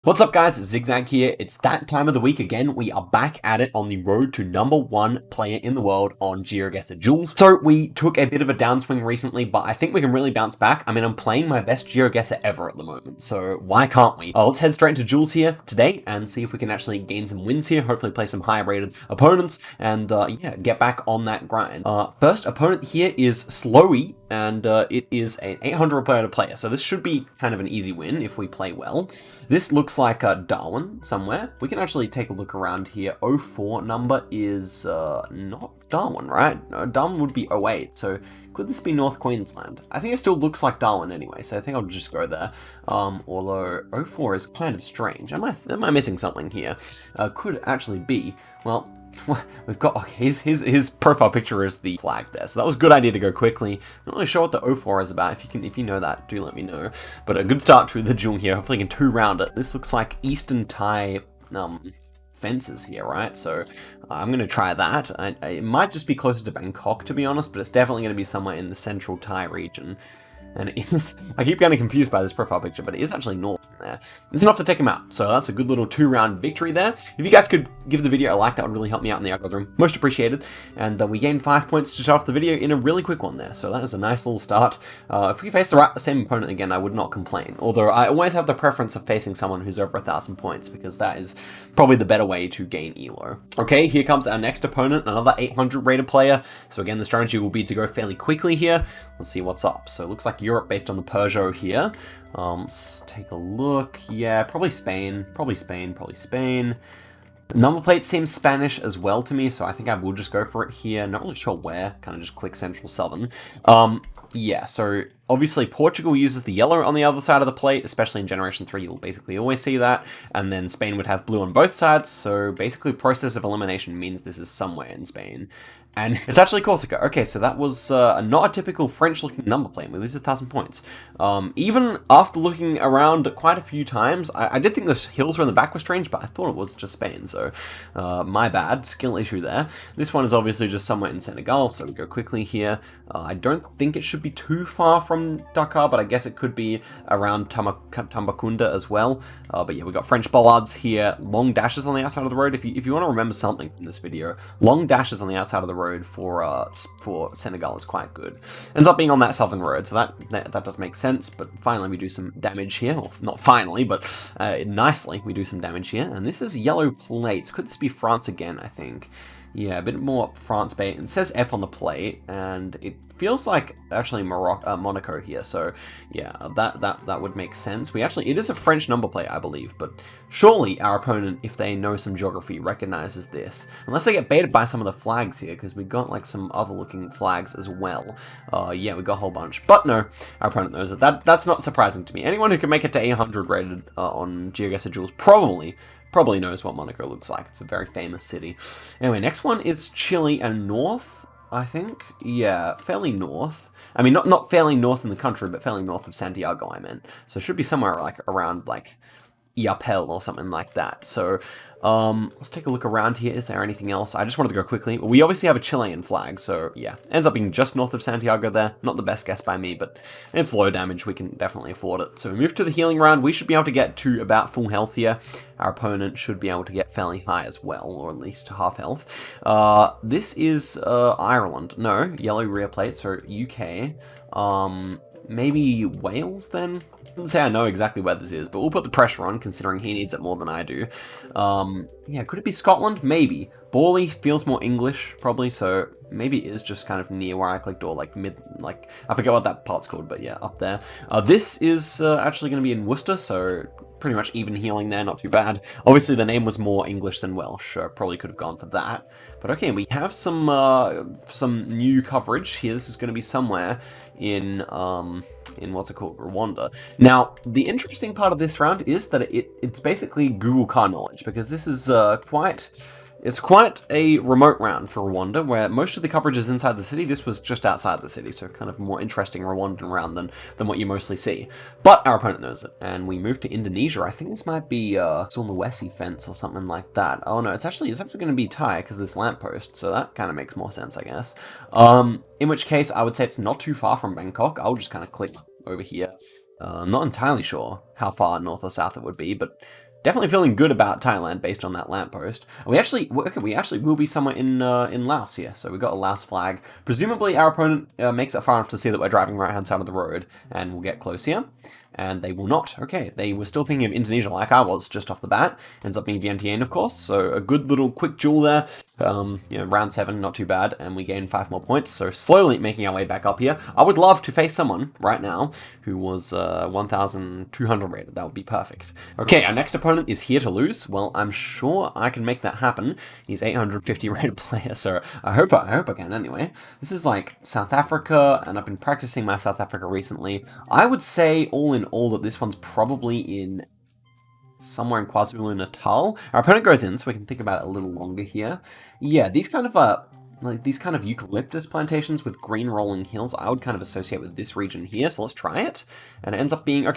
What's up guys, Zigzag here. It's that time of the week again. We are back at it on the road to #1 player in the world on Geoguessr Duels. So we took a bit of a downswing recently, but I think we can really bounce back. I mean, I'm playing my best Geoguessr ever at the moment, so why can't we? Let's head straight into Duels here today and see if we can actually gain some wins here, hopefully play some high rated opponents, and yeah, get back on that grind. First opponent here is Slowy, and it is an 800 player, so this should be kind of an easy win if we play well. This looks like Darwin somewhere. We can actually take a look around here. 04 number is not Darwin, right? No, Darwin would be 08, so could this be North Queensland? I think it still looks like Darwin anyway, so I think I'll just go there. Although 04 is kind of strange. Am I missing something here? Could actually be, well, we've got, okay, his profile picture is the flag there, so that was a good idea to go quickly. Not really sure what the 04 is about. If you know that, do let me know. But a good start to the duel here. Hopefully we can two-round it. This looks like Eastern Thai fences here, right? So I'm going to try that. It might just be closer to Bangkok, to be honest, but it's definitely going to be somewhere in the central Thai region. And it is, I keep getting confused by this profile picture, but it is actually north there. It's enough to take him out, so that's a good little two-round victory there. If you guys could give the video a like, that would really help me out in the algorithm. Most appreciated. And we gained 5 points to start off the video in a really quick one there, so that is a nice little start. If we face the same opponent again, I would not complain. Although I always have the preference of facing someone who's over 1,000 points, because that is probably the better way to gain elo. Okay, here comes our next opponent, another 800 rated player. So again, the strategy will be to go fairly quickly here. Let's see what's up. So it looks like Europe based on the Peugeot here. Let's take a look. Yeah, probably Spain. Probably Spain. Number plate seems Spanish as well to me, so I think I will just go for it here. Not really sure where. Kind of just click Central Southern. Yeah, so obviously Portugal uses the yellow on the other side of the plate, especially in Generation 3, you'll basically always see that. And then Spain would have blue on both sides, so basically process of elimination means this is somewhere in Spain. And it's actually Corsica. Okay, so that was not a typical French-looking number plate. We lose 1,000 points. Even after looking around quite a few times, I did think the hills were in the back were strange, but I thought it was just Spain, so my bad. Skill issue there. This one is obviously just somewhere in Senegal, so we go quickly here. I don't think it should be too far from Dakar, but I guess it could be around Tambacounda as well. But yeah, we got French bollards here. Long dashes on the outside of the road. If you want to remember something from this video, long dashes on the outside of the road for Senegal is quite good. Ends up being on that southern road, so that does make sense. But finally we do some damage here, or not finally, but nicely we do some damage here. And this is yellow plates. Could this be France again? I think. Yeah, a bit more France bait. It says F on the plate, and it feels like actually Monaco here. So yeah, that would make sense. It is a French number plate, I believe, but surely our opponent, if they know some geography, recognizes this. Unless they get baited by some of the flags here, because we got like some other looking flags as well. Yeah, we got a whole bunch, but no, our opponent knows it. That's not surprising to me. Anyone who can make it to 800 rated on Geoguessr Duels probably knows what Monaco looks like. It's a very famous city. Anyway, next one is Chile and North, I think. Yeah, fairly north. I mean, not fairly north in the country, but fairly north of Santiago, I meant. So it should be somewhere like around like Iapel or something like that. So let's take a look around here. Is there anything else? I just wanted to go quickly. We obviously have a Chilean flag, so yeah. Ends up being just north of Santiago there. Not the best guess by me, but it's low damage. We can definitely afford it. So we move to the healing round. We should be able to get to about full health here. Our opponent should be able to get fairly high as well, or at least half health. This is Ireland. No, yellow rear plate, so UK. Maybe Wales then? I wouldn't say I know exactly where this is, but we'll put the pressure on, considering he needs it more than I do. Yeah, could it be Scotland? Maybe. Borley feels more English, probably, so maybe it is just kind of near where I clicked, or like mid, like, I forget what that part's called, but yeah, up there. This is actually going to be in Worcester, so pretty much even healing there, not too bad. Obviously, the name was more English than Welsh, so probably could have gone for that. But okay, we have some new coverage here. This is going to be somewhere in what's it called, Rwanda. Now, the interesting part of this round is that it's basically Google car knowledge, because this is it's quite a remote round for Rwanda, where most of the coverage is inside the city. This was just outside the city, so kind of more interesting Rwandan round than what you mostly see. But our opponent knows it, and we move to Indonesia. I think this might be Sulawesi fence or something like that. Oh no, it's actually going to be Thai, because there's lamppost, so that kind of makes more sense, I guess. In which case, I would say it's not too far from Bangkok. I'll just kind of click over here. Not entirely sure how far north or south it would be, but definitely feeling good about Thailand based on that lamppost. We actually will be somewhere in Laos here. So we've got a Laos flag. Presumably our opponent makes it far enough to see that we're driving right hand side of the road, and we'll get close here. And they will not. Okay, they were still thinking of Indonesia like I was just off the bat. Ends up being Vientiane, of course. So a good little quick duel there. Round 7, not too bad. And we gain 5 more points. So slowly making our way back up here. I would love to face someone right now who was 1,200 rated. That would be perfect. Okay, our next opponent is here to lose. Well, I'm sure I can make that happen. He's 850 rated player, so I hope I can anyway. This is like South Africa, and I've been practicing my South Africa recently. I would say all in all that this one's probably in somewhere in KwaZulu-Natal. Our opponent goes in, so we can think about it a little longer here. Yeah, these kind of eucalyptus plantations with green rolling hills, I would kind of associate with this region here, so let's try it. And it ends up being in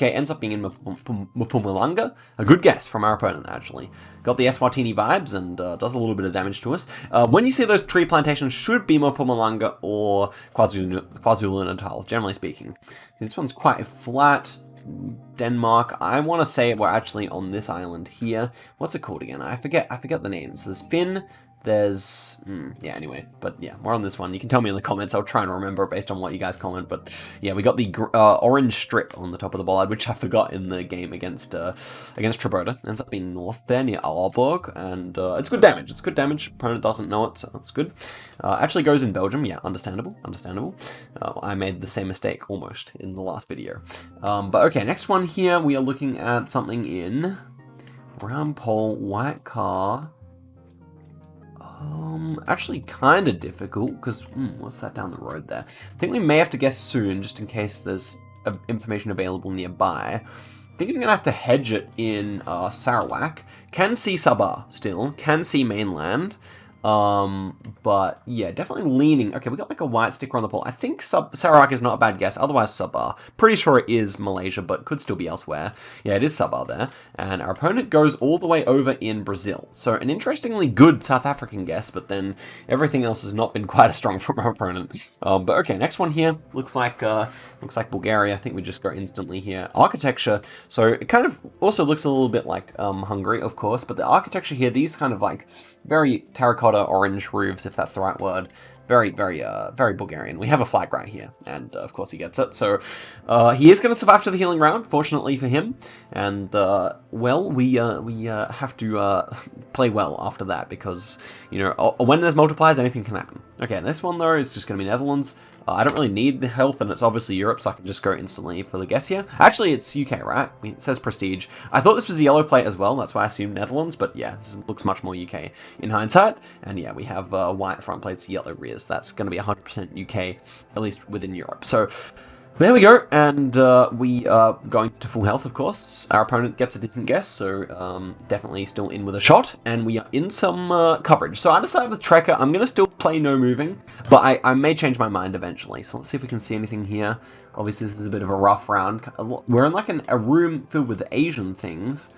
Mpumalanga. A good guess from our opponent, actually. Got the Eswatini vibes and does a little bit of damage to us. When you see those tree plantations, should be Mpumalanga or KwaZulu-Natal, generally speaking. This one's quite flat. Denmark. I want to say we're actually on this island here. What's it called again? I forget the names. There's Finn. There's, yeah, anyway, but yeah, we're on this one. You can tell me in the comments. I'll try and remember based on what you guys comment, but yeah, we got the orange strip on the top of the bollard, which I forgot in the game against Trabota. Ends up being north there near Aalborg, and it's good damage. It's good damage. Opponent doesn't know it, so that's good. Actually goes in Belgium. Yeah, understandable. I made the same mistake almost in the last video. But okay, next one here, we are looking at something in brown pole, white car. Actually kind of difficult, because, what's that down the road there? I think we may have to guess soon, just in case there's information available nearby. I think I'm going to have to hedge it in Sarawak. Can see Sabah still, can see mainland. But yeah, definitely leaning. Okay, we got like a white sticker on the pole. I think Sarawak is not a bad guess. Otherwise, Sabah. Pretty sure it is Malaysia, but could still be elsewhere. Yeah, it is Sabah there. And our opponent goes all the way over in Brazil. So an interestingly good South African guess, but then everything else has not been quite as strong from our opponent. But okay, next one here looks like Bulgaria. I think we just go instantly here. Architecture. So it kind of also looks a little bit like Hungary, of course, but the architecture here, these kind of like very terracotta orange roofs, if that's the right word. Very Bulgarian. We have a flag right here, and of course he gets it. So he is going to survive to the healing round, fortunately for him. And well, we have to play well after that, because when there's multipliers, anything can happen. Okay, this one though is just going to be Netherlands. I don't really need the health, and it's obviously Europe, so I can just go instantly for the guess here. Actually, it's UK, right? I mean, it says Prestige. I thought this was a yellow plate as well, that's why I assumed Netherlands, but yeah, this looks much more UK in hindsight. And yeah, we have white front plates, yellow rears. That's going to be 100% UK, at least within Europe. So there we go, and we are going to full health, of course. Our opponent gets a decent guess, so definitely still in with a shot, and we are in some coverage. So I decided with Trekker, I'm going to still play no moving, but I may change my mind eventually. So let's see if we can see anything here. Obviously, this is a bit of a rough round. We're in like a room filled with Asian things,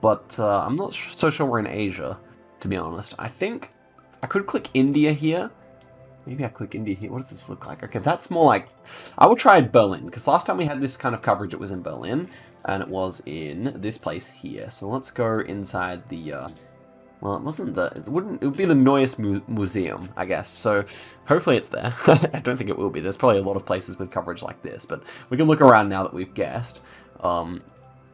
but I'm not so sure we're in Asia, to be honest. I think I could click India here. Maybe I click India here. What does this look like? Okay, that's more like... I will try Berlin, because last time we had this kind of coverage, it was in Berlin, and it was in this place here. So let's go inside the... well, it wasn't the... It would be the Neues Museum, I guess. So hopefully it's there. I don't think it will be. There's probably a lot of places with coverage like this, but we can look around now that we've guessed.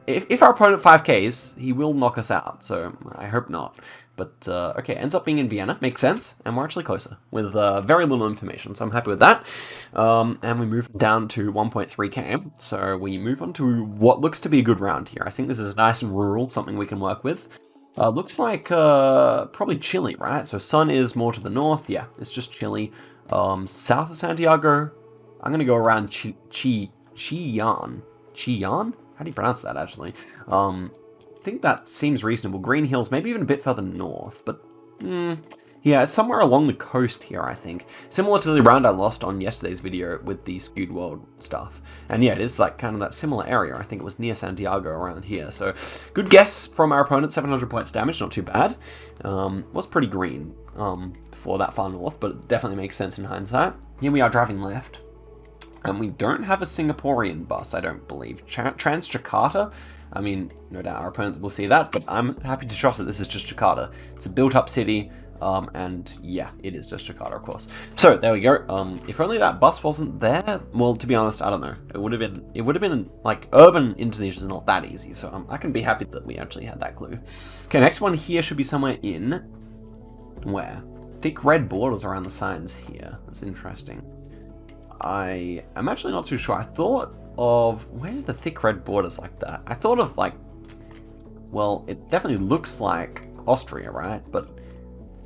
If our opponent 5Ks, he will knock us out, so I hope not. But, okay, ends up being in Vienna, makes sense, and we're actually closer, with very little information, so I'm happy with that. And we move down to 1.3k, so we move on to what looks to be a good round here. I think this is nice and rural, something we can work with. Looks like probably Chile, right? So sun is more to the north, yeah, it's just Chile. South of Santiago, I'm going to go around Chillán? How do you pronounce that, actually? I think that seems reasonable. Green Hills, maybe even a bit further north, but yeah, it's somewhere along the coast here, I think. Similar to the round I lost on yesterday's video with the skewed world stuff. And yeah, it is like kind of that similar area. I think it was near Santiago around here. So good guess from our opponent, 700 points damage, not too bad. Was pretty green for that far north, but it definitely makes sense in hindsight. Here we are driving left. And we don't have a Singaporean bus, I don't believe. Trans-Jakarta? I mean, no doubt our opponents will see that, but I'm happy to trust that this is just Jakarta. It's a built-up city, and yeah, it is just Jakarta, of course. So there we go. If only that bus wasn't there. Well, to be honest, I don't know. It would have been like urban Indonesia is not that easy. So I can be happy that we actually had that clue. Okay, next one here should be somewhere in where thick red borders around the signs here. That's interesting. I am actually not too sure. I thought of where's the thick red borders like that. I thought of like, well, it definitely looks like Austria, right? But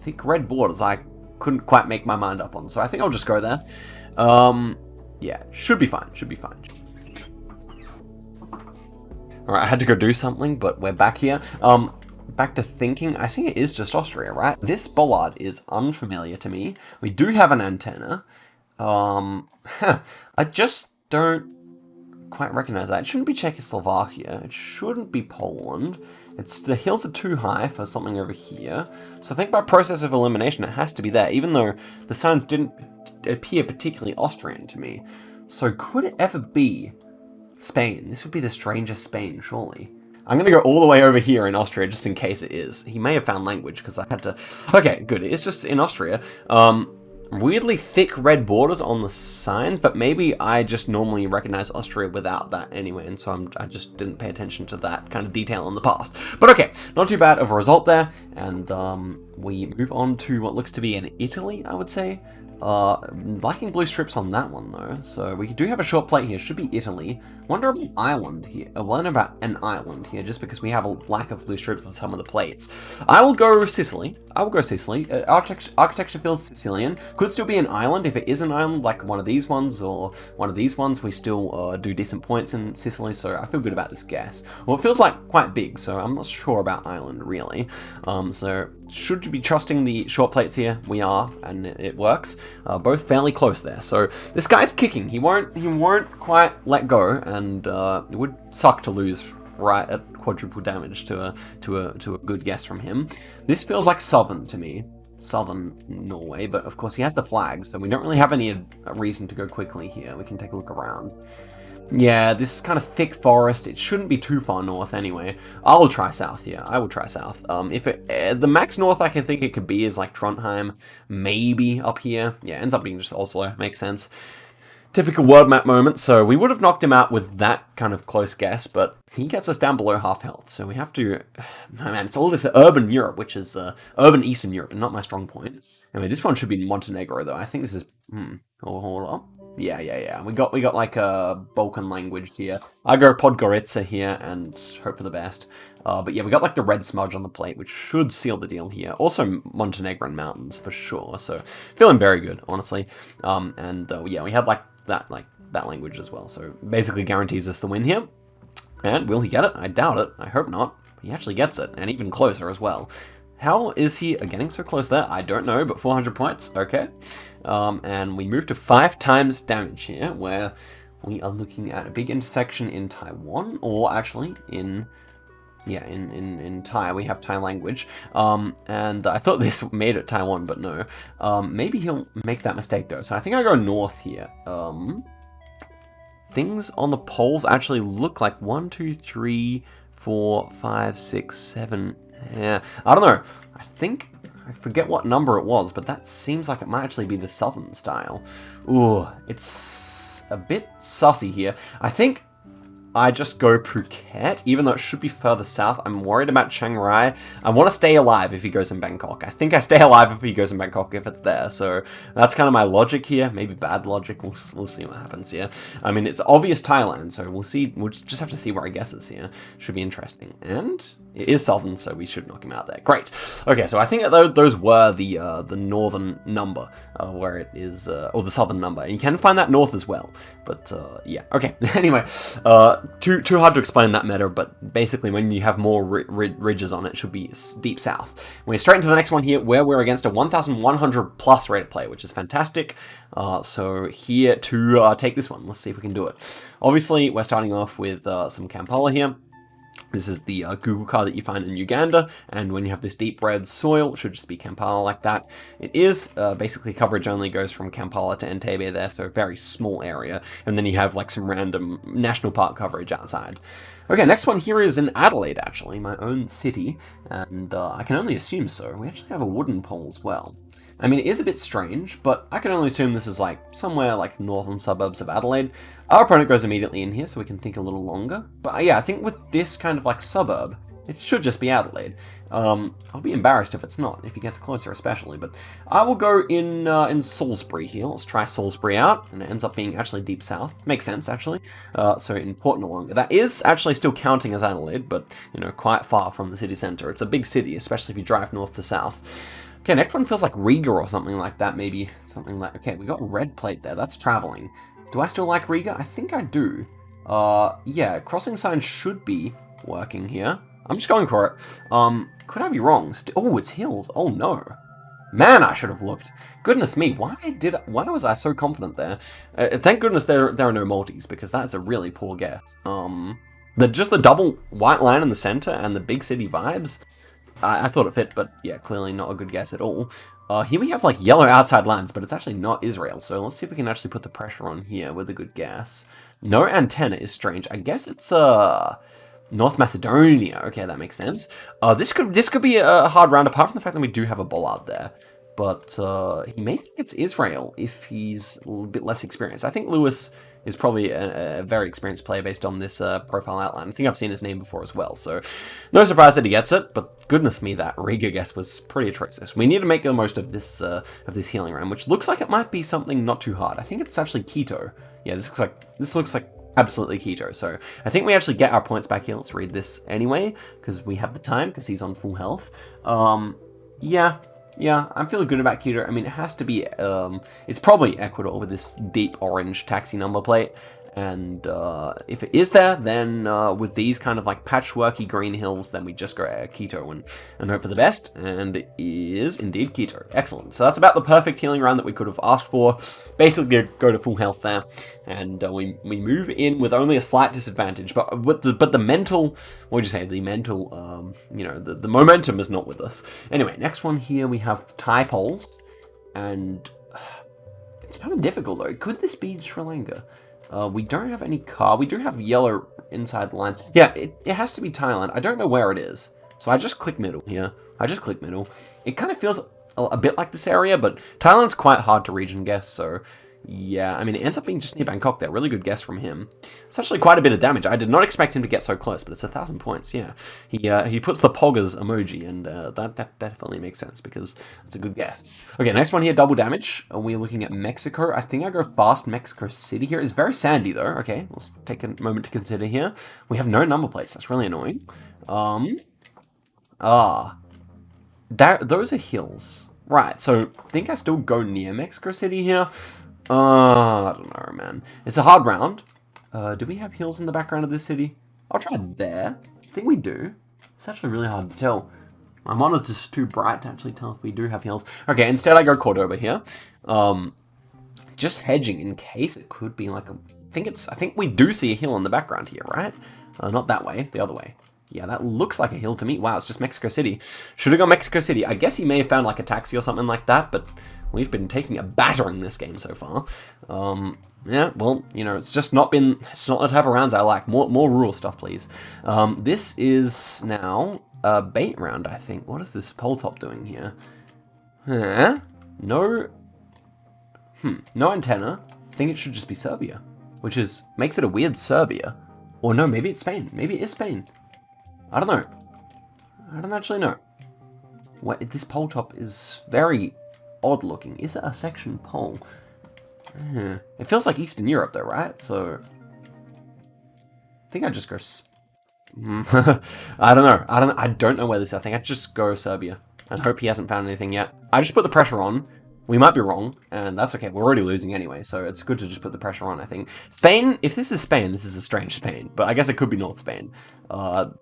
thick red borders, I couldn't quite make my mind up on, so I think I'll just go there. Yeah, should be fine, should be fine. Alright, I had to go do something, but we're back here. Back to thinking, I think it is just Austria, right? This bollard is unfamiliar to me. We do have an antenna. I just don't quite recognize that. It shouldn't be Czechoslovakia. It shouldn't be Poland. The hills are too high for something over here. So I think by process of elimination, it has to be there, even though the signs didn't appear particularly Austrian to me. So could it ever be Spain? This would be the strangest Spain, surely. I'm going to go all the way over here in Austria, just in case it is. He may have found language, because I had to... Okay, good. It's just in Austria. Weirdly thick red borders on the signs, but maybe I just normally recognize Austria without that anyway, and so I just didn't pay attention to that kind of detail in the past. But okay, not too bad of a result there, and we move on to what looks to be in Italy, I would say. Lacking blue strips on that one though, so we do have a short plate here. Should be Italy. Wonder about island here. Wonder about an island here, just because we have a lack of blue strips on some of the plates. I will go Sicily. I will go Sicily. Architecture feels Sicilian. Could still be an island. If it is an island, like one of these ones or one of these ones, we still do decent points in Sicily, so I feel good about this guess. Well, it feels like quite big, so I'm not sure about island, really. So should you be trusting the short plates here? We are, and it works. Both fairly close there. So this guy's kicking. He won't quite let go, and it would suck to lose right at quadruple damage to a good guess from him. This feels like southern to me. Southern Norway, but of course he has the flag, so we don't really have any reason to go quickly here. We can take a look around. Yeah, this kind of thick forest, it shouldn't be too far north anyway. I will try south here. I will try south. The max north I can think it could be is like Trondheim, maybe up here. Yeah, ends up being just Oslo, makes sense. Typical world map moment, so we would have knocked him out with that kind of close guess, but he gets us down below half health, so we have to... Oh man, it's all this urban Europe, which is urban Eastern Europe, and not my strong point. Anyway, this one should be Montenegro, though. I think this is... Hold up. Yeah. We got like a Balkan language here. I go Podgorica here and hope for the best. But yeah, we got like the red smudge on the plate, which should seal the deal here. Also Montenegrin mountains for sure. So feeling very good, honestly. Yeah, we had like that language as well. So basically guarantees us the win here. And will he get it? I doubt it. I hope not. He actually gets it, and even closer as well. How is he getting so close there? I don't know, but 400 points, okay. And we move to 5 times damage here, where we are looking at a big intersection in Taiwan, or actually in Thai. We have Thai language. And I thought this made it Taiwan, but no. Maybe he'll make that mistake though. So I think I go north here. Things on the poles actually look like 1, 2, 3, 4, 5, 6, 7. Yeah, I don't know. I forget what number it was, but that seems like it might actually be the southern style. Ooh, it's a bit sussy here. I think I just go Phuket, even though it should be further south. I'm worried about Chiang Rai. I want to stay alive if he goes in Bangkok. I think I stay alive if he goes in Bangkok if it's there. So that's kind of my logic here. Maybe bad logic. We'll see what happens here. I mean, it's obvious Thailand, so we'll see. We'll just have to see where he guesses here. Should be interesting. And it is southern, so we should knock him out there. Great. Okay, so I think that those were the northern number, where it is, or the southern number. And you can find that north as well. But yeah, okay. Anyway, too hard to explain that meta, but basically when you have more ridges on it, it should be deep south. We're straight into the next one here, where we're against a 1,100 plus rated player, which is fantastic. So here to take this one. Let's see if we can do it. Obviously, we're starting off with some Kampala here. This is the Google card that you find in Uganda, and when you have this deep red soil, it should just be Kampala like that. It is, basically coverage only goes from Kampala to Entebbe there, so a very small area, and then you have like some random national park coverage outside. Okay, next one here is in Adelaide, actually, my own city, and I can only assume so. We actually have a wooden pole as well. I mean, it is a bit strange, but I can only assume this is like somewhere like northern suburbs of Adelaide. Our opponent goes immediately in here, so we can think a little longer. But yeah, I think with this kind of like suburb, it should just be Adelaide. I'll be embarrassed if it's not, if he gets closer especially, but I will go in Salisbury here. Let's try Salisbury out, and it ends up being actually deep south. Makes sense, actually. So in Port Noarlunga. That is actually still counting as Adelaide, but, you know, quite far from the city centre. It's a big city, especially if you drive north to south. Okay, next one feels like Riga or something like that, maybe. Something like... Okay, we got a red plate there. That's travelling. Do I still like Riga? I think I do. Yeah, crossing signs should be working here. I'm just going for it. Could I be wrong? Oh, it's hills. Oh, no. Man, I should have looked. Goodness me, why was I so confident there? Thank goodness there are no multis, because that's a really poor guess. Just the double white line in the center and the big city vibes, I thought it fit, but yeah, clearly not a good guess at all. Here we have like yellow outside lines, but it's actually not Israel, so let's see if we can actually put the pressure on here with a good guess. No antenna is strange. I guess it's North Macedonia. Okay, that makes sense. This could be a hard round, apart from the fact that we do have a bollard there. But he may think it's Israel if he's a little bit less experienced. I think Lewis is probably a very experienced player based on this profile outline. I think I've seen his name before as well, so no surprise that he gets it. But goodness me, that Riga guess was pretty atrocious. We need to make the most of this healing round, which looks like it might be something not too hard. I think it's actually Quito. Yeah, this looks like absolutely Quito. So I think we actually get our points back here. Let's read this anyway, because we have the time, because he's on full health. Yeah, I'm feeling good about Quito. I mean, it has to be, it's probably Ecuador with this deep orange taxi number plate. And if it is there, then with these kind of like patchworky green hills, then we just go Quito and hope for the best. And it is indeed Quito. Excellent. So that's about the perfect healing round that we could have asked for. Basically, go to full health there, and we move in with only a slight disadvantage. But the mental, what would you say? The mental, the momentum is not with us. Anyway, next one here we have Thai poles, and it's kind of difficult though. Could this be Sri Lanka? We don't have any car. We do have yellow inside lines. Yeah, it has to be Thailand. I don't know where it is. So I just click middle here. It kind of feels a bit like this area, but Thailand's quite hard to region guess, so yeah, I mean, it ends up being just near Bangkok there. Really good guess from him. It's actually quite a bit of damage. I did not expect him to get so close, but it's 1,000 points, yeah. He puts the poggers emoji, and that definitely makes sense, because it's a good guess. Okay, next one here, double damage. We're looking at Mexico. I think I go fast Mexico City here. It's very sandy, though. Okay, let's take a moment to consider here. We have no number plates. That's really annoying. Those are hills. Right, so I think I still go near Mexico City here. I don't know, man. It's a hard round. Do we have hills in the background of this city? I'll try there. I think we do. It's actually really hard to tell. My monitor's too bright to actually tell if we do have hills. Okay, instead I go Cordoba here. Just hedging in case it could be like a... I think we do see a hill in the background here, right? Not that way, the other way. Yeah, that looks like a hill to me. Wow, it's just Mexico City. Should have gone Mexico City. I guess he may have found like a taxi or something like that, but we've been taking a battering this game so far. Yeah, well, you know, it's not the type of rounds I like. More rural stuff, please. This is now a bait round, I think. What is this pole top doing here? Huh? No antenna. I think it should just be Serbia, which makes it a weird Serbia. Or no, maybe it's Spain. Maybe it is Spain. I don't know. I don't actually know. This pole top is very odd looking. Is it a section pole? It feels like Eastern Europe though, right? So I think I just go... I don't know. I don't know where this is. I think I just go Serbia and hope he hasn't found anything yet. I just put the pressure on. We might be wrong, and that's okay. We're already losing anyway, so it's good to just put the pressure on, I think. Spain, if this is Spain, this is a strange Spain, but I guess it could be North Spain.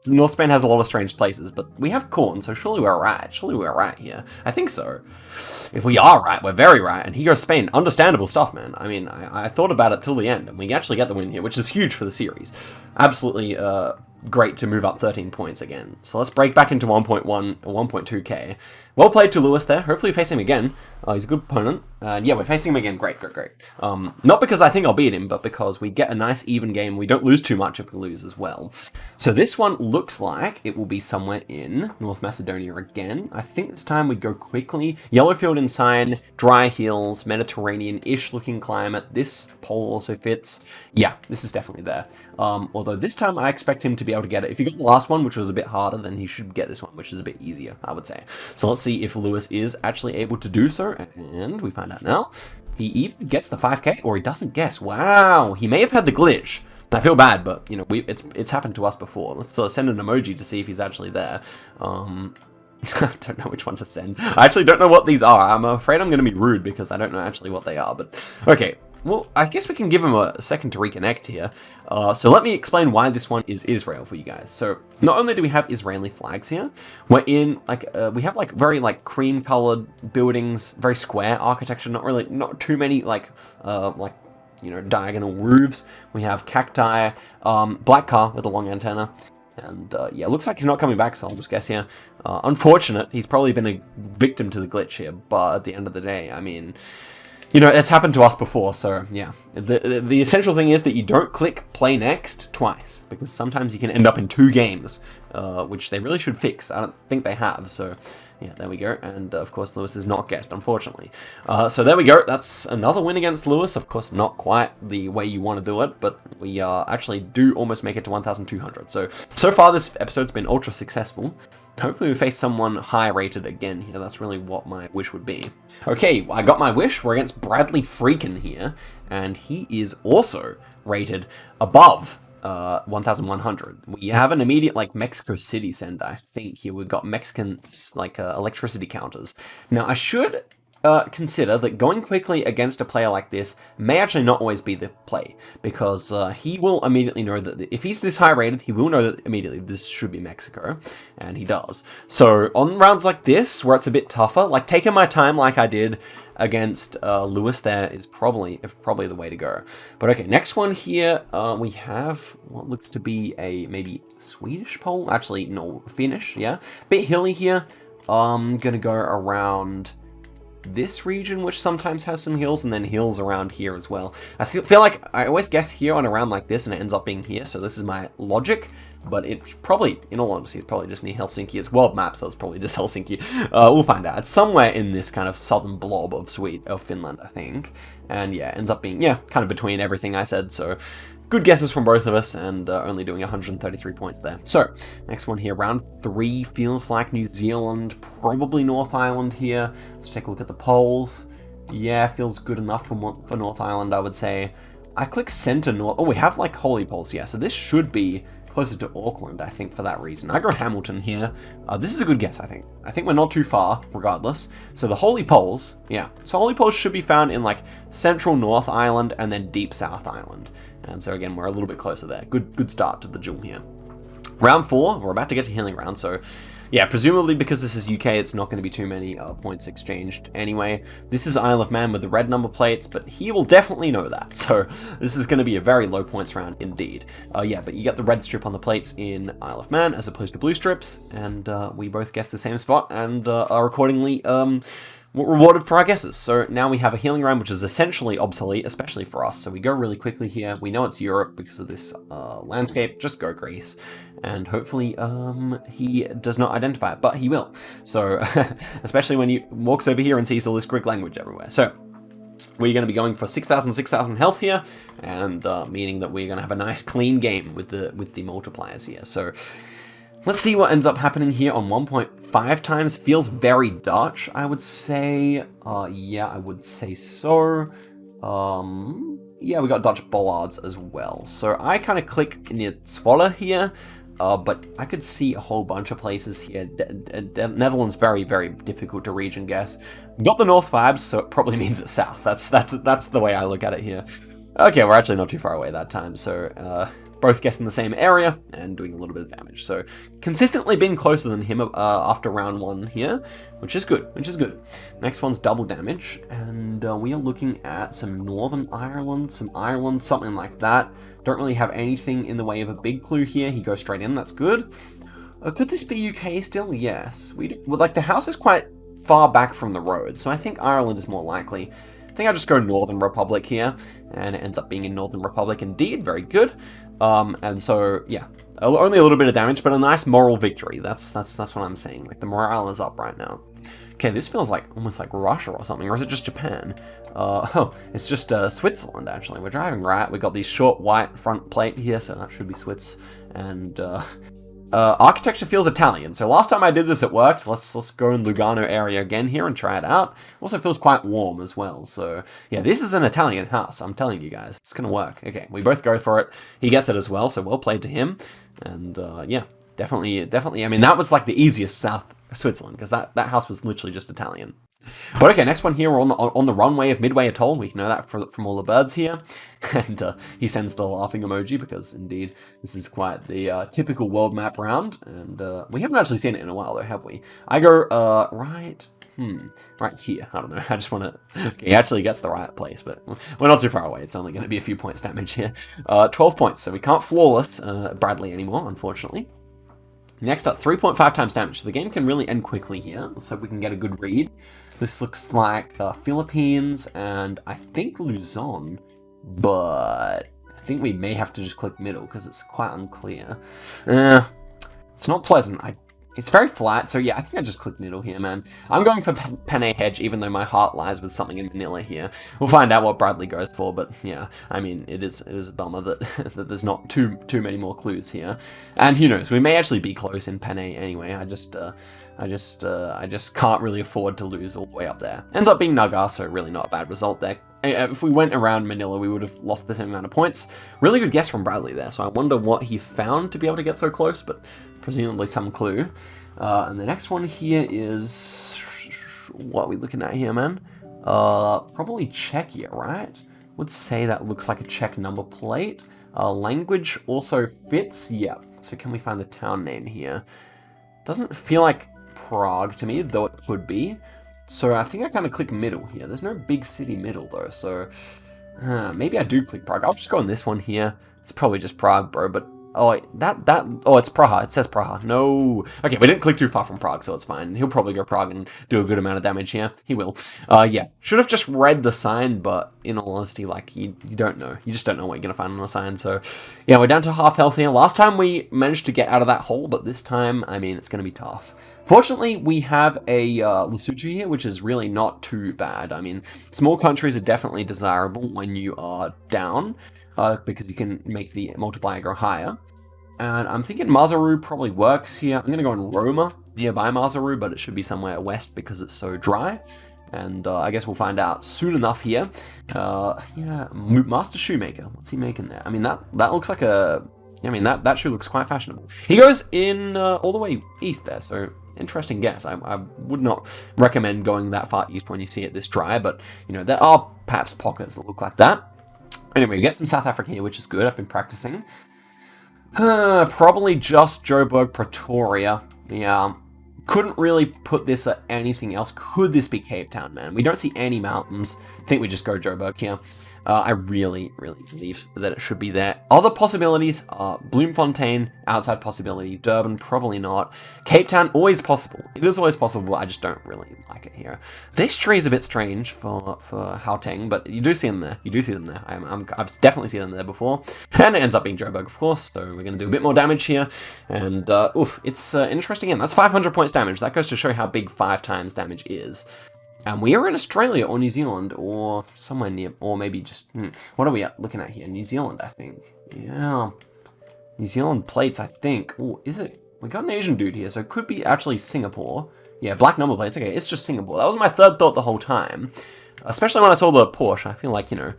North Spain has a lot of strange places, but we have corn, so surely we're right. Surely we're right here. I think so. If we are right, we're very right, and he goes Spain. Understandable stuff, man. I mean, I thought about it till the end, and we actually get the win here, which is huge for the series. Absolutely, great to move up 13 points again. So let's break back into 1.1 or 1.2k. Well played to Lewis there. Hopefully we face him again. He's a good opponent. And yeah, we're facing him again. Great, great, great. Not because I think I'll beat him, but because we get a nice even game. We don't lose too much if we lose as well. So this one looks like it will be somewhere in North Macedonia again. I think this time we go quickly. Yellowfield in sign, dry hills, Mediterranean-ish looking climate. This pole also fits. Yeah, this is definitely there. Although this time I expect him to be able to get it. If he got the last one, which was a bit harder, then he should get this one, which is a bit easier, I would say. So let's see if Lewis is actually able to do so, and we find out now. He either gets the 5k or he doesn't guess. Wow, he may have had the glitch. I feel bad, but you know, it's happened to us before. Let's send an emoji to see if he's actually there. I don't know which one to send. I actually don't know what these are. I'm afraid I'm going to be rude because I don't know actually what they are, but okay. Well, I guess we can give him a second to reconnect here. So let me explain why this one is Israel for you guys. So not only do we have Israeli flags here, we're in like we have like very like cream colored buildings, very square architecture. Not too many like you know, diagonal roofs. We have cacti, black car with a long antenna. And yeah, looks like he's not coming back, so I'll just guess here. Unfortunate, he's probably been a victim to the glitch here, but at the end of the day, I mean, you know, it's happened to us before, so yeah. The essential thing is that you don't click play next twice, because sometimes you can end up in 2 games, which they really should fix. I don't think they have, so yeah, there we go. And of course, Lewis is not guessed, unfortunately. So there we go. That's another win against Lewis. Of course, not quite the way you want to do it, but we actually do almost make it to 1,200. So far this episode's been ultra successful. Hopefully we face someone high rated again here. That's really what my wish would be. Okay, I got my wish. We're against Bradley Freakin here, and he is also rated above 1,100. We have an immediate like Mexico City sender, I think here. We've got Mexican like electricity counters. Now I should consider that going quickly against a player like this may actually not always be the play, because he will immediately know that if he's this high rated, he will know that immediately this should be Mexico, and he does. So on rounds like this, where it's a bit tougher, like taking my time like I did against Lewis there is probably the way to go. But okay, next one here, we have what looks to be a maybe Swedish pole. Actually, no, Finnish, yeah. Bit hilly here. I'm gonna go around this region, which sometimes has some hills, and then hills around here as well. I feel like I always guess here on a round like this, and it ends up being here, so this is my logic. But it's probably, in all honesty, it's probably just near Helsinki. It's world map, so it's probably just Helsinki. We'll find out. It's somewhere in this kind of southern blob of Finland, I think. And yeah, ends up being, yeah, kind of between everything I said, so good guesses from both of us, and only doing 133 points there. So, next one here, round 3, feels like New Zealand, probably North Island here. Let's take a look at the polls. Yeah, feels good enough for North Island, I would say. I click center north. Oh, we have like holy polls, yeah, so this should be closer to Auckland, I think, for that reason. I go Hamilton here. This is a good guess, I think. I think we're not too far, regardless. So the Holy Poles, yeah. So Holy Poles should be found in, like, central North Island and then deep South Island. And so, again, we're a little bit closer there. Good start to the duel here. Round 4, we're about to get to healing round, so yeah, presumably because this is UK, it's not going to be too many points exchanged anyway. This is Isle of Man with the red number plates, but he will definitely know that. So this is going to be a very low points round indeed. Yeah, but you get the red strip on the plates in Isle of Man as opposed to blue strips, and we both guessed the same spot and are accordingly rewarded for our guesses. So now we have a healing round, which is essentially obsolete, especially for us. So we go really quickly here. We know it's Europe because of this landscape. Just go Greece. And hopefully he does not identify it, but he will. So especially when he walks over here and sees all this Greek language everywhere. So we're going to be going for 6,000 health here, and meaning that we're going to have a nice clean game with the multipliers here. So let's see what ends up happening here on 1.5 times. Feels very Dutch, I would say. Yeah, I would say so. Yeah, we got Dutch bollards as well. So I kind of click near Zwolle here, but I could see a whole bunch of places here. Netherlands, very, very difficult to reach and guess. Got the north vibes, so it probably means it's south. That's the way I look at it here. Okay, we're actually not too far away that time, so both guessing the same area and doing a little bit of damage. So consistently being closer than him after round 1 here, which is good, Next one's double damage, and we are looking at some Northern Ireland, some Ireland, something like that. Don't really have anything in the way of a big clue here. He goes straight in, that's good. Could this be UK still? Yes. We do, well, like the house is quite far back from the road, so I think Ireland is more likely. I think I'll just go Northern Republic here, and it ends up being in Northern Republic indeed. Very good. And so, yeah, only a little bit of damage, but a nice moral victory. That's what I'm saying. Like, the morale is up right now. Okay, this feels like almost like Russia or something, or is it just Japan? Oh, it's just Switzerland, actually. We're driving right. We got these short white front plate here, so that should be Swiss. And architecture feels Italian. So last time I did this, it worked. Let's go in Lugano area again here and try it out. Also feels quite warm as well. So yeah, this is an Italian house. I'm telling you guys, it's gonna work. Okay, we both go for it. He gets it as well, so well played to him. And yeah, definitely. I mean, that was like the easiest South Switzerland, because that house was literally just Italian. But okay, next one here, we're on the runway of Midway Atoll. We know that from all the birds here. And he sends the laughing emoji, because indeed, this is quite the typical world map round. And we haven't actually seen it in a while, though, have we? I go right here. I don't know. I just want to... Okay, he actually gets the right place, but we're not too far away. It's only going to be a few points damage here. 12 points, so we can't flawless Bradley anymore, unfortunately. Next up, 3.5 times damage. So the game can really end quickly here, so we can get a good read. This looks like Philippines and I think Luzon, but I think we may have to just click middle because it's quite unclear. It's not pleasant. It's very flat, so yeah, I think I just click middle here, man. I'm going for Panay Hedge, even though my heart lies with something in Manila here. We'll find out what Bradley goes for, but yeah, I mean, it is a bummer that, that there's not too many more clues here. And who knows, we may actually be close in Panay anyway. I just can't really afford to lose all the way up there. Ends up being Naga, so really not a bad result there. If we went around Manila, we would have lost the same amount of points. Really good guess from Bradley there, so I wonder what he found to be able to get so close, but presumably some clue. And the next one here is... What are we looking at here, man? Probably Czechia, right? Would say that looks like a Czech number plate. Language also fits, yeah. So can we find the town name here? Doesn't feel like Prague to me, though it could be. So I think I kind of click middle here. There's no big city middle though, so maybe I do click Prague. I'll just go on this one here. It's probably just Prague, bro, but oh, it's Praha. It says Praha. No. Okay, we didn't click too far from Prague, so it's fine. He'll probably go Prague and do a good amount of damage here. He will. Yeah, should have just read the sign, but in all honesty, like, you don't know. You just don't know what you're going to find on the sign, so yeah, we're down to half health here. Last time we managed to get out of that hole, but this time, I mean, it's going to be tough. Fortunately, we have a Lesotho here, which is really not too bad. I mean, small countries are definitely desirable when you are down, because you can make the multiplier go higher. And I'm thinking Maseru probably works here. I'm going to go in Roma, nearby Maseru, but it should be somewhere west because it's so dry. And I guess we'll find out soon enough here. Yeah, Master Shoemaker. What's he making there? I mean, that looks like a... I mean, that shoe looks quite fashionable. He goes in all the way east there, so... Interesting guess. I would not recommend going that far east when you see it this dry, but, you know, there are perhaps pockets that look like that. Anyway, we get some South Africa here, which is good. I've been practicing. Probably just Joburg, Pretoria. Yeah, couldn't really put this at anything else. Could this be Cape Town, man? We don't see any mountains. I think we just go Joburg here. I really believe that it should be there. Other possibilities are Bloemfontein, outside possibility. Durban, probably not. Cape Town, always possible. It is always possible, I just don't really like it here. This tree is a bit strange for Gauteng, but you do see them there. You do see them there. I've definitely seen them there before. And it ends up being Joburg, of course, so we're going to do a bit more damage here. And, oof, it's an interesting end. That's 500 points damage. That goes to show how big 5 times damage is. And we are in Australia or New Zealand or somewhere near, or maybe just, what are we looking at here? New Zealand, I think. Yeah. New Zealand plates, I think. Oh, is it? We got an Asian dude here, so it could be actually Singapore. Yeah, black number plates. Okay, it's just Singapore. That was my third thought the whole time. Especially when I saw the Porsche. I feel like, you know,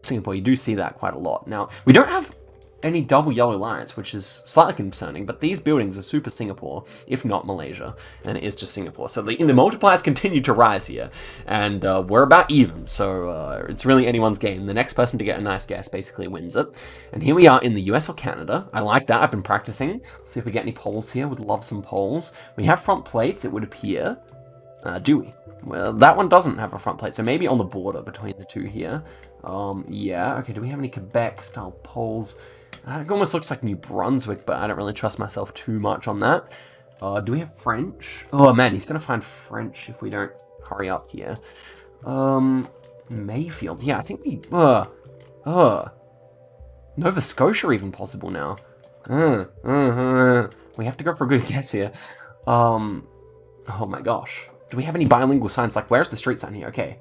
Singapore, you do see that quite a lot. Now, we don't have any double yellow lines, which is slightly concerning, but these buildings are super Singapore, if not Malaysia, and it is just Singapore. So the multipliers continue to rise here, and we're about even, so it's really anyone's game. The next person to get a nice guess basically wins it. And here we are in the US or Canada. I like that. I've been practicing. Let's see if we get any polls here. Would love some polls. We have front plates, it would appear. Do we? Well, that one doesn't have a front plate, so maybe on the border between the two here. Yeah, okay, do we have any Quebec-style polls? It almost looks like New Brunswick, but I don't really trust myself too much on that. Do we have French? Oh man, he's gonna find French if we don't hurry up here. Mayfield. Yeah, I think we... Nova Scotia even possible now. We have to go for a good guess here. Oh my gosh. Do we have any bilingual signs? Like, where's the street sign here? Okay.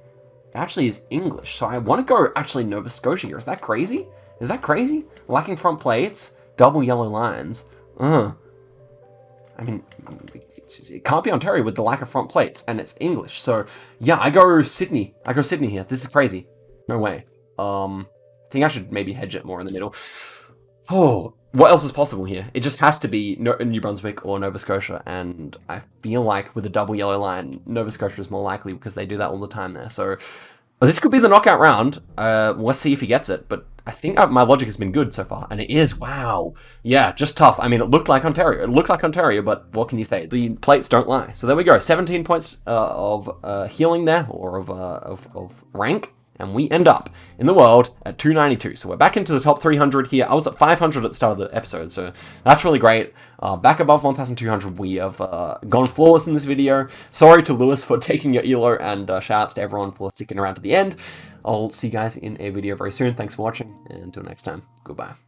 It actually is English, so I want to go actually Nova Scotia here. Is that crazy? Is that crazy? Lacking front plates, double yellow lines. I mean, it can't be Ontario with the lack of front plates, and it's English. So, yeah, I go Sydney. I go Sydney here. This is crazy. No way. I think I should maybe hedge it more in the middle. Oh, what else is possible here? It just has to be New Brunswick or Nova Scotia, and I feel like with a double yellow line, Nova Scotia is more likely because they do that all the time there. So this could be the knockout round. Let's see if he gets it, but I think my logic has been good so far, and it is. Wow. Yeah, just tough. I mean, it looked like Ontario. It looked like Ontario, but what can you say? The plates don't lie. So there we go. 17 points of healing there, or of rank. And we end up in the world at 292. So we're back into the top 300 here. I was at 500 at the start of the episode, so that's really great. Back above 1,200, we have gone flawless in this video. Sorry to Lewis for taking your ELO, and shout-outs to everyone for sticking around to the end. I'll see you guys in a video very soon. Thanks for watching, and until next time, goodbye.